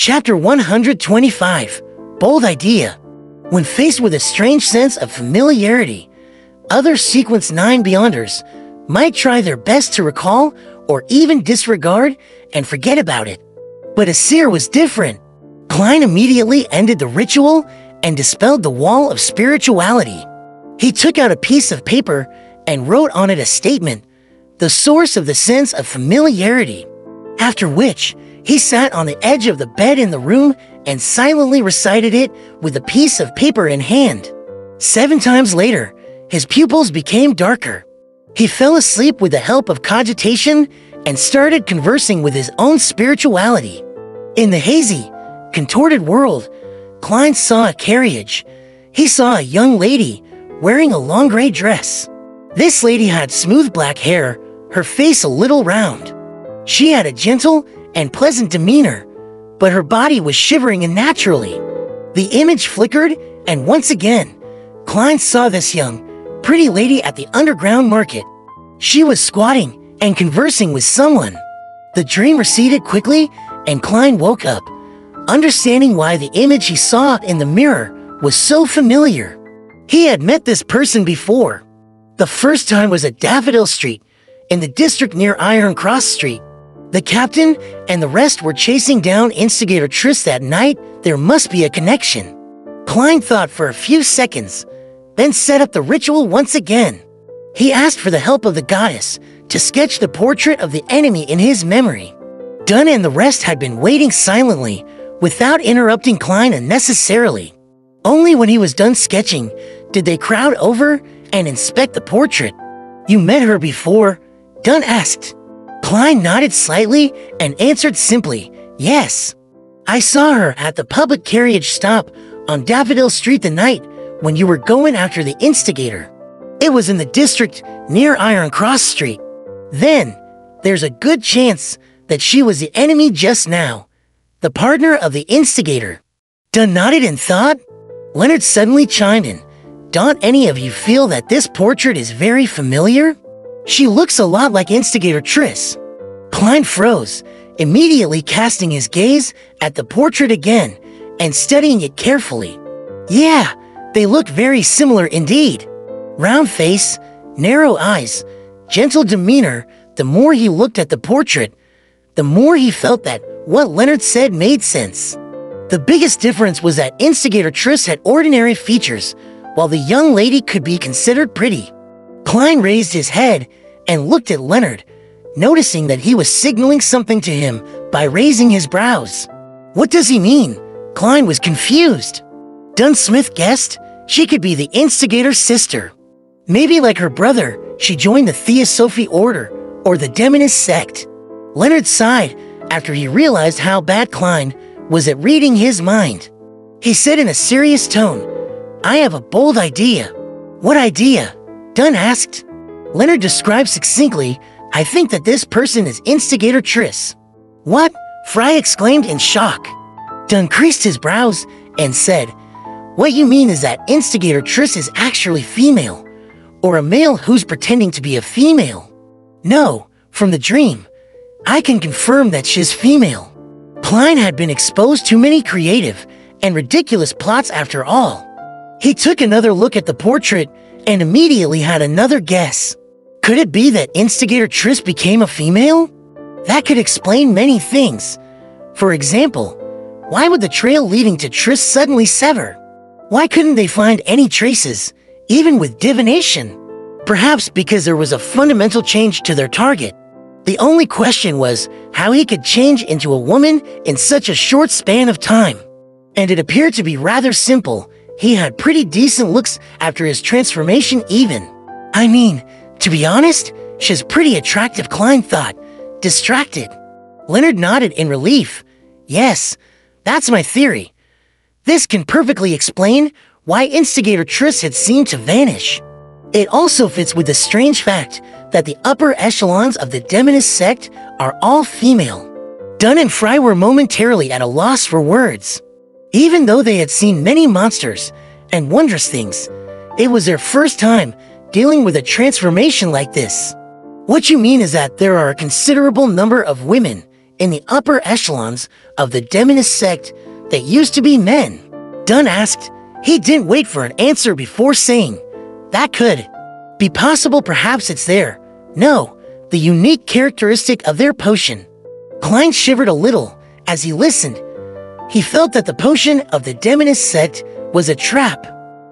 Chapter 125. Bold Idea. When faced with a strange sense of familiarity, other Sequence 9 Beyonders might try their best to recall or even disregard and forget about it. But Asir was different. Klein immediately ended the ritual and dispelled the wall of spirituality. He took out a piece of paper and wrote on it a statement, the source of the sense of familiarity. After which, he sat on the edge of the bed in the room and silently recited it with a piece of paper in hand. 7 times later, his pupils became darker. He fell asleep with the help of cogitation and started conversing with his own spirituality. In the hazy, contorted world, Klein saw a carriage. He saw a young lady wearing a long gray dress. This lady had smooth black hair, her face a little round. She had a gentle and pleasant demeanor, but her body was shivering unnaturally. The image flickered, and once again, Klein saw this young, pretty lady at the underground market. She was squatting and conversing with someone. The dream receded quickly, and Klein woke up, understanding why the image he saw in the mirror was so familiar. He had met this person before. The first time was at Daffodil Street, in the district near Iron Cross Street. The captain and the rest were chasing down instigator Triss that night. There must be a connection. Klein thought for a few seconds, then set up the ritual once again. He asked for the help of the goddess to sketch the portrait of the enemy in his memory. Dunn and the rest had been waiting silently, without interrupting Klein unnecessarily. Only when he was done sketching did they crowd over and inspect the portrait. "You met her before?" Dunn asked. Klein nodded slightly and answered simply, "Yes. I saw her at the public carriage stop on Daffodil Street the night when you were going after the instigator. It was in the district near Iron Cross Street. Then, there's a good chance that she was the enemy just now, the partner of the instigator." Dunn nodded in thought. Leonard suddenly chimed in. "Don't any of you feel that this portrait is very familiar? She looks a lot like Instigator Triss." Klein froze, immediately casting his gaze at the portrait again and studying it carefully. Yeah, they look very similar indeed. Round face, narrow eyes, gentle demeanor. The more he looked at the portrait, the more he felt that what Leonard said made sense. The biggest difference was that Instigator Triss had ordinary features, while the young lady could be considered pretty. Klein raised his head and looked at Leonard, noticing that he was signaling something to him by raising his brows. What does he mean? Klein was confused. Dunn Smith guessed she could be the instigator's sister. Maybe like her brother, she joined the Theosophy Order or the Demonist sect. Leonard sighed after he realized how bad Klein was at reading his mind. He said in a serious tone, "I have a bold idea." "What idea?" Dunn asked. Leonard described succinctly, "I think that this person is Instigator Triss." "What?" Fry exclaimed in shock. Dunn creased his brows and said, "What you mean is that Instigator Triss is actually female, or a male who's pretending to be a female?" "No, from the dream, I can confirm that she's female." Klein had been exposed to many creative and ridiculous plots after all. He took another look at the portrait and immediately had another guess. Could it be that Instigator Triss became a female? That could explain many things. For example, why would the trail leading to Triss suddenly sever? Why couldn't they find any traces, even with divination? Perhaps because there was a fundamental change to their target. The only question was how he could change into a woman in such a short span of time. And it appeared to be rather simple. He had pretty decent looks after his transformation even. I mean, to be honest, she's pretty attractive, Klein thought, distracted. Leonard nodded in relief. "Yes, that's my theory. This can perfectly explain why Instigator Triss had seemed to vanish. It also fits with the strange fact that the upper echelons of the Demonist sect are all female." Dunn and Fry were momentarily at a loss for words. Even though they had seen many monsters and wondrous things, it was their first time dealing with a transformation like this. "What you mean is that there are a considerable number of women in the upper echelons of the Demonist sect that used to be men? Dunn asked. He didn't wait for an answer before saying, that could be possible. Perhaps it's there. No, the unique characteristic of their potion. Klein shivered a little as he listened. He felt that the potion of the Demonist sect was a trap.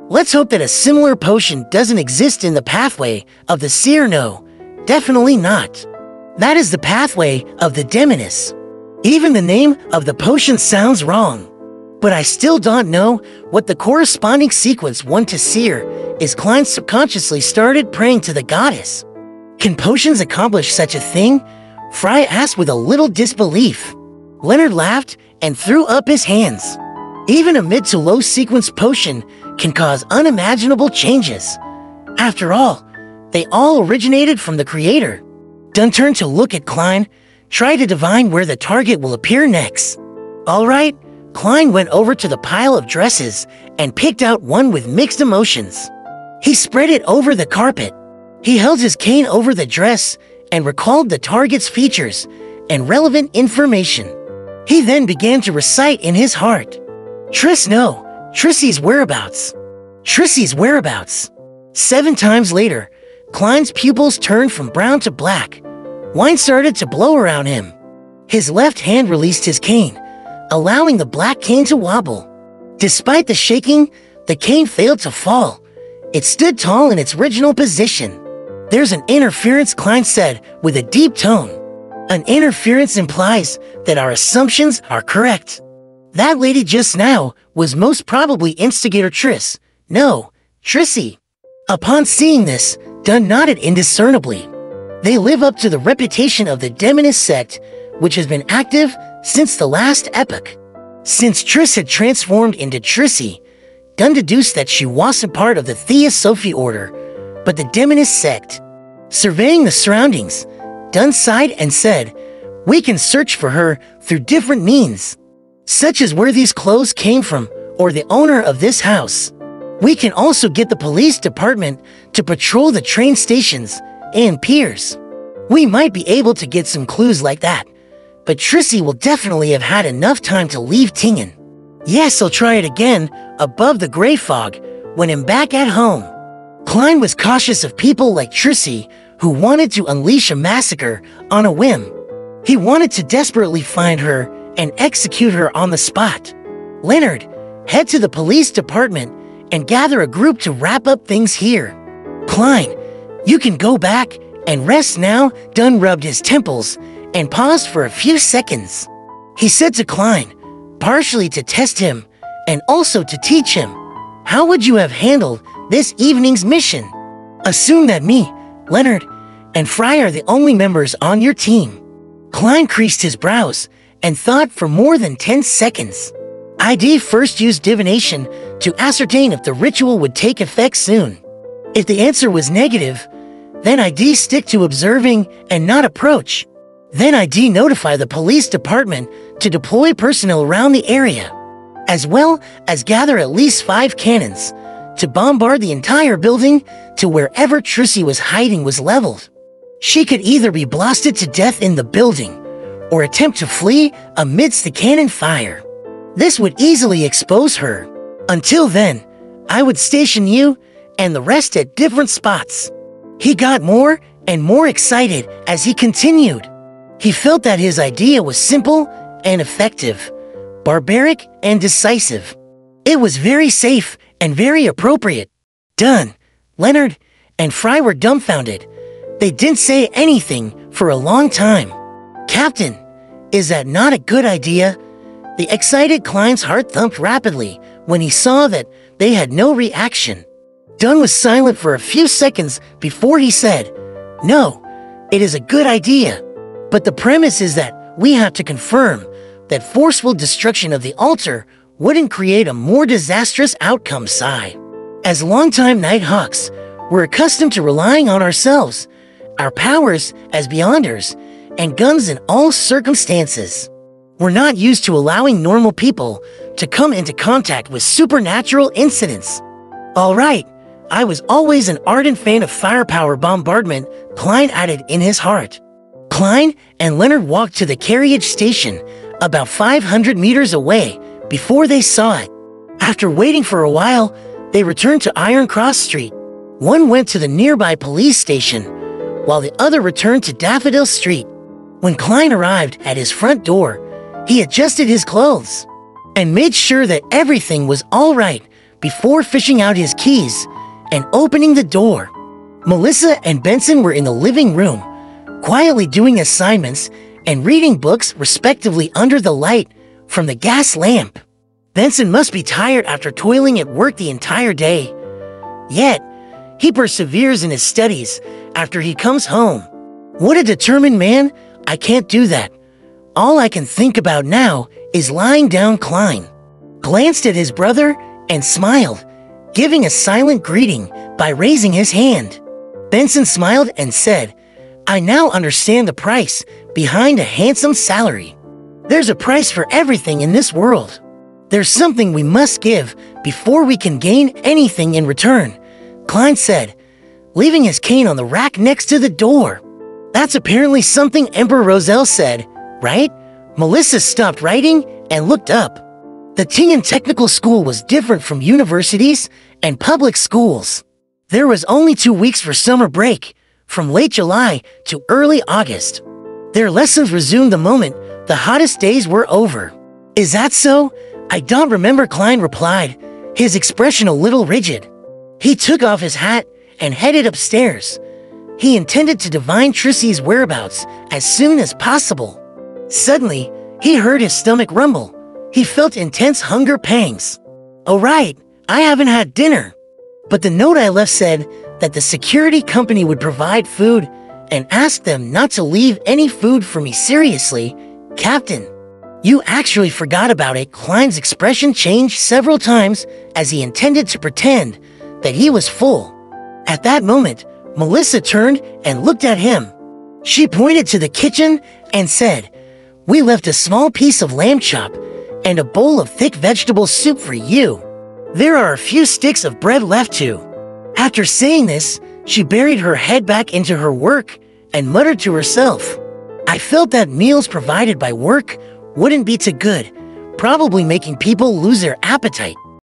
Let's hope that a similar potion doesn't exist in the pathway of the seer. No, definitely not. That is the pathway of the Demonists. Even the name of the potion sounds wrong. But I still don't know what the corresponding sequence 1 to seer is. Klein subconsciously started praying to the goddess. Can potions accomplish such a thing? Fry asked with a little disbelief. Leonard laughed and threw up his hands. Even a mid to low sequence potion can cause unimaginable changes. After all, they all originated from the creator. Dunn turned to look at Klein, try to divine where the target will appear next. All right, Klein went over to the pile of dresses and picked out one with mixed emotions. He spread it over the carpet. He held his cane over the dress and recalled the target's features and relevant information. He then began to recite in his heart. Tricey's whereabouts. Tricey's whereabouts. 7 times later, Klein's pupils turned from brown to black. Wine started to blow around him. His left hand released his cane, allowing the black cane to wobble. Despite the shaking, the cane failed to fall. It stood tall in its original position. There's an interference, Klein said with a deep tone. An interference implies that our assumptions are correct. That lady just now was most probably instigator Triss. No, Tricey. Upon seeing this, Dunn nodded indiscernibly. They live up to the reputation of the Demonist sect, which has been active since the last epoch. Since Triss had transformed into Tricey, Dunn deduced that she wasn't part of the Theosophy order, but the Demonist sect. Surveying the surroundings, Dunn sighed and said, we can search for her through different means, such as where these clothes came from or the owner of this house. We can also get the police department to patrol the train stations and piers. We might be able to get some clues like that, but Tricey will definitely have had enough time to leave Tingen. Yes, I'll try it again above the gray fog when I'm back at home. Klein was cautious of people like Tricey who wanted to unleash a massacre on a whim. He wanted to desperately find her and execute her on the spot. Leonard, head to the police department and gather a group to wrap up things here. Klein, you can go back and rest now. Dunn rubbed his temples and paused for a few seconds. He said to Klein, partially to test him and also to teach him, how would you have handled this evening's mission? Assume that me, Leonard, and Fry are the only members on your team. Klein creased his brows and thought for more than 10 seconds. ID first used divination to ascertain if the ritual would take effect soon. If the answer was negative, then ID stick to observing and not approach. Then ID notify the police department to deploy personnel around the area, as well as gather at least 5 cannons to bombard the entire building to wherever Tricey was hiding was leveled. She could either be blasted to death in the building or attempt to flee amidst the cannon fire. This would easily expose her. Until then, I would station you and the rest at different spots. He got more and more excited as he continued. He felt that his idea was simple and effective, barbaric and decisive. It was very safe and very appropriate. Dunn, Leonard, and Fry were dumbfounded. They didn't say anything for a long time. Captain, is that not a good idea? The excited Klein's heart thumped rapidly when he saw that they had no reaction. Dunn was silent for a few seconds before he said, no, it is a good idea. But the premise is that we have to confirm that forceful destruction of the altar wouldn't create a more disastrous outcome. Sigh. As longtime Nighthawks, we're accustomed to relying on ourselves, our powers as Beyonders, and guns in all circumstances. We're not used to allowing normal people to come into contact with supernatural incidents. All right, I was always an ardent fan of firepower bombardment, Klein added in his heart. Klein and Leonard walked to the carriage station about 500 meters away before they saw it. After waiting for a while, they returned to Iron Cross Street. One went to the nearby police station, while the other returned to Daffodil Street. When Klein arrived at his front door, he adjusted his clothes and made sure that everything was all right before fishing out his keys and opening the door. Melissa and Benson were in the living room, quietly doing assignments and reading books respectively under the light from the gas lamp. Benson must be tired after toiling at work the entire day. Yet, he perseveres in his studies after he comes home. What a determined man. I can't do that. All I can think about now is lying down. Klein glanced at his brother and smiled, giving a silent greeting by raising his hand. Benson smiled and said, "I now understand the price behind a handsome salary. There's a price for everything in this world. There's something we must give before we can gain anything in return," Klein said, leaving his cane on the rack next to the door. "That's apparently something Emperor Roselle said, right?" Melissa stopped writing and looked up. The Tingen Technical School was different from universities and public schools. There was only 2 weeks for summer break, from late July to early August. Their lessons resumed the moment the hottest days were over. "Is that so? I don't remember," Klein replied, his expression a little rigid. He took off his hat and headed upstairs. He intended to divine Trissie's whereabouts as soon as possible. Suddenly, he heard his stomach rumble. He felt intense hunger pangs. "Oh right, I haven't had dinner." But the note I left said that the security company would provide food and asked them not to leave any food for me. "Seriously, Captain? You actually forgot about it?" Klein's expression changed several times as he intended to pretend that he was full. At that moment, Melissa turned and looked at him. She pointed to the kitchen and said, "We left a small piece of lamb chop and a bowl of thick vegetable soup for you. There are a few sticks of bread left too." After saying this, she buried her head back into her work and muttered to herself, "I felt that meals provided by work wouldn't be too good, probably making people lose their appetite."